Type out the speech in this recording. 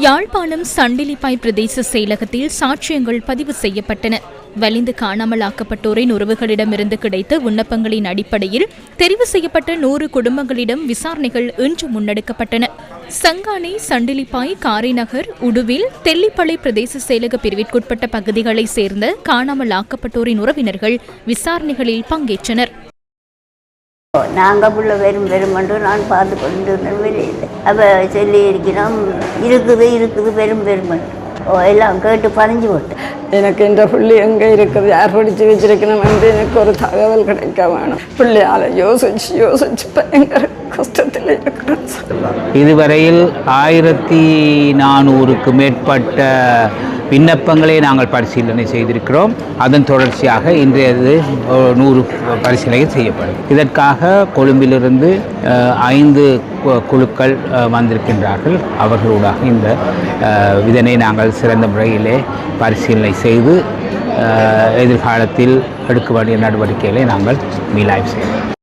யாழ்ப்பாணம் சண்டிலிப்பாய் பிரதேச செயலகத்தில் சாட்சியங்கள் பதிவு செய்யப்பட்டன. வலிந்து காணாமலாக்கப்பட்டோரின் உறவுகளிடமிருந்து கிடைத்த விண்ணப்பங்களின் அடிப்படையில் தெரிவு செய்யப்பட்ட 100 குடும்பங்களிடம் விசாரணைகள் இன்று முன்னெடுக்கப்பட்டன. சங்கானை, சண்டிலிப்பாய், காரைநகர், உடுவில், தெல்லிப்பளை பிரதேச செயலக பிரிவிற்குட்பட்ட பகுதிகளைச் சேர்ந்த காணாமலாக்கப்பட்டோரின் உறவினர்கள் விசாரணைகளில் பங்கேற்றனர். நாங்கள் புள்ள வெறும் என்று நான் பார்த்து கொண்டு வெளியில் அப்போ சொல்லி இருக்கிறோம், இருக்குது வெறும் எல்லாம் கேட்டு பதிஞ்சு போட்டேன். எனக்கு இந்த புள்ளி எங்கே இருக்குது, யார் பிடிச்சி வச்சிருக்கணும் என்று எனக்கு ஒரு தகவல் கிடைக்க வேணும். பிள்ளையால் யோசிச்சு பயங்கர கஷ்டத்தில் இருக்கிறேன். இதுவரையில் 1400க்கு மேற்பட்ட விண்ணப்பங்களை நாங்கள் பரிசீலனை செய்திருக்கிறோம். அதன் தொடர்ச்சியாக இன்றைய 100 பரிசீலனை செய்யப்படும். இதற்காக கொழும்பிலிருந்து 5 குழுக்கள் வந்திருக்கின்றார்கள். அவர்களூடாக இதனை நாங்கள் சிறந்த முறையிலே பரிசீலனை செய்து எதிர்காலத்தில் எடுக்க வேண்டிய நடவடிக்கைகளை நாங்கள் மீளாய்வு செய்வோம்.